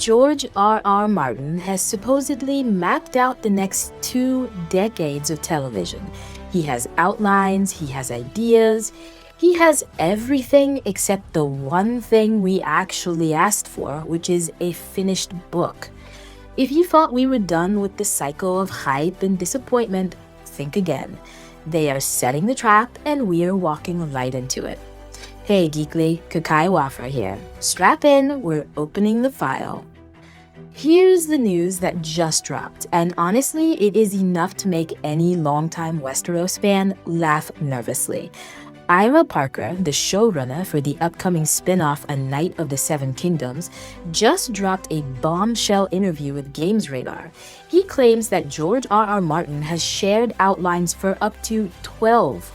George R.R. Martin has supposedly mapped out the next 2 decades of television. He has outlines, he has ideas, he has everything except the one thing we actually asked for, which is a finished book. If you thought we were done with the cycle of hype and disappointment, think again. They are setting the trap and we are walking right into it. Hey Geekly, Kikai Wafra here. Strap in, we're opening the file. Here's the news that just dropped, and honestly, it is enough to make any longtime Westeros fan laugh nervously. Ira Parker, the showrunner for the upcoming spin-off A Knight of the Seven Kingdoms, just dropped a bombshell interview with Games Radar. He claims that George R.R. Martin has shared outlines for up to 12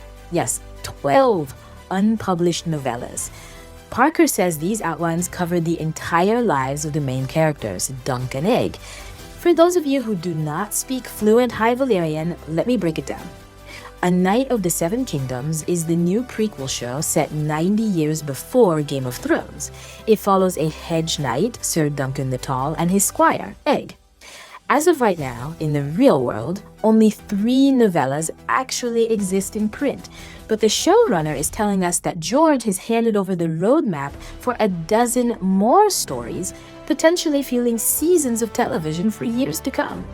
unpublished novellas. Parker says these outlines cover the entire lives of the main characters, Dunk and Egg. For those of you who do not speak fluent High Valyrian, let me break it down. A Knight of the Seven Kingdoms is the new prequel show set 90 years before Game of Thrones. It follows a hedge knight, Sir Duncan the Tall, and his squire, Egg. As of right now, in the real world, only 3 novellas actually exist in print, but the showrunner is telling us that George has handed over the roadmap for a dozen more stories, potentially fueling seasons of television for years to come.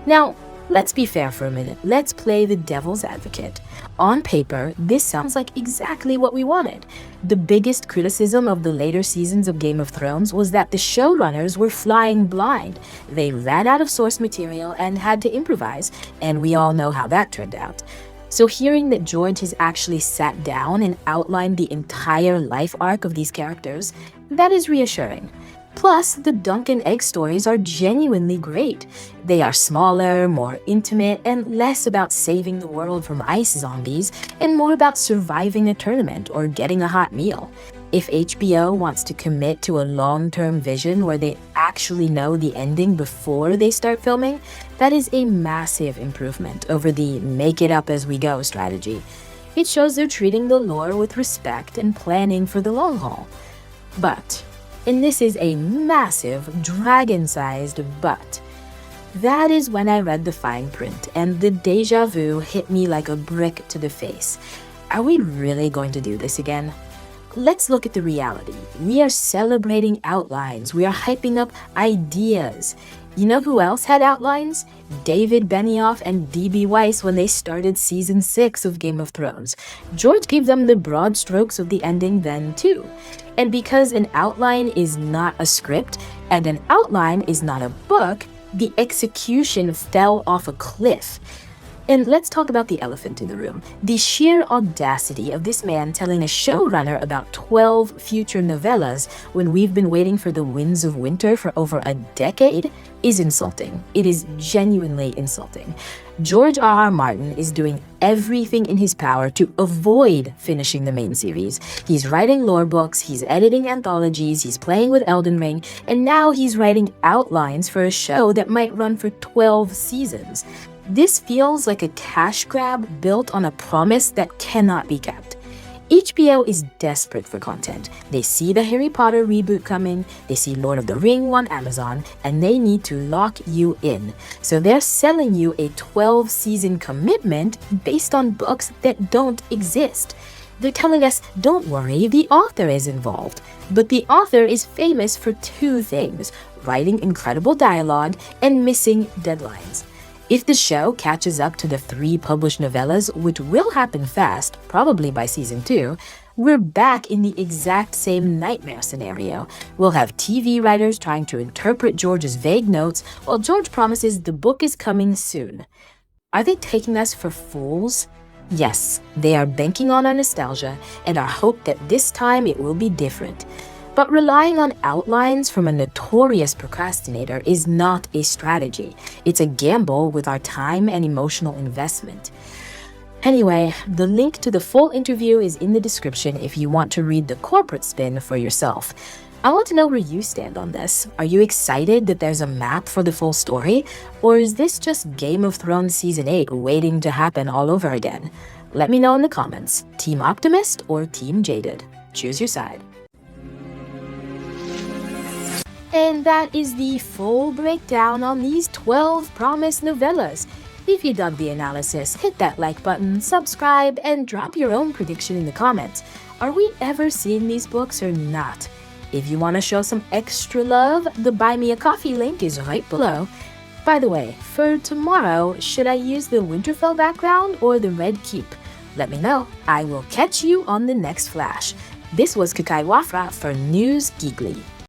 Now, let's be fair for a minute. Let's play the devil's advocate. On paper, this sounds like exactly what we wanted. The biggest criticism of the later seasons of Game of Thrones was that the showrunners were flying blind. They ran out of source material and had to improvise, and we all know how that turned out. So hearing that George has actually sat down and outlined the entire life arc of these characters, that is reassuring. Plus, the Dunk and Egg stories are genuinely great. They are smaller, more intimate, and less about saving the world from ice zombies, and more about surviving a tournament or getting a hot meal. If HBO wants to commit to a long-term vision where they actually know the ending before they start filming, that is a massive improvement over the make-it-up-as-we-go strategy. It shows they're treating the lore with respect and planning for the long haul. But, and this is a massive, dragon-sized but, that is when I read the fine print and the deja vu hit me like a brick to the face. Are we really going to do this again? Let's look at the reality. We are celebrating outlines. We are hyping up ideas. You know who else had outlines? David Benioff and D.B. Weiss when they started season 6 of Game of Thrones. George gave them the broad strokes of the ending then too. And because an outline is not a script and an outline is not a book, the execution fell off a cliff. And let's talk about the elephant in the room. The sheer audacity of this man telling a showrunner about 12 future novellas when we've been waiting for the Winds of Winter for over a decade is insulting. It is genuinely insulting. George R.R. Martin is doing everything in his power to avoid finishing the main series. He's writing lore books, he's editing anthologies, he's playing with Elden Ring, and now he's writing outlines for a show that might run for 12 seasons. This feels like a cash grab built on a promise that cannot be kept. HBO is desperate for content. They see the Harry Potter reboot coming, they see Lord of the Ring on Amazon, and they need to lock you in. So they're selling you a 12-season commitment based on books that don't exist. They're telling us, don't worry, the author is involved. But the author is famous for 2 things: writing incredible dialogue and missing deadlines. If the show catches up to the 3 published novellas, which will happen fast, probably by season 2, we're back in the exact same nightmare scenario. We'll have TV writers trying to interpret George's vague notes while George promises the book is coming soon. Are they taking us for fools? Yes, they are banking on our nostalgia and our hope that this time it will be different. But relying on outlines from a notorious procrastinator is not a strategy. It's a gamble with our time and emotional investment. Anyway, the link to the full interview is in the description if you want to read the corporate spin for yourself. I want to know where you stand on this. Are you excited that there's a map for the full story? Or is this just Game of Thrones Season 8 waiting to happen all over again? Let me know in the comments. Team Optimist or Team Jaded? Choose your side. And that is the full breakdown on these 12 promised novellas. If you dug the analysis, hit that like button, subscribe, and drop your own prediction in the comments. Are we ever seeing these books or not? If you want to show some extra love, the Buy Me a Coffee link is right below. By the way, for tomorrow, should I use the Winterfell background or the Red Keep? Let me know. I will catch you on the next flash. This was Kikai Wafra for News Geekly.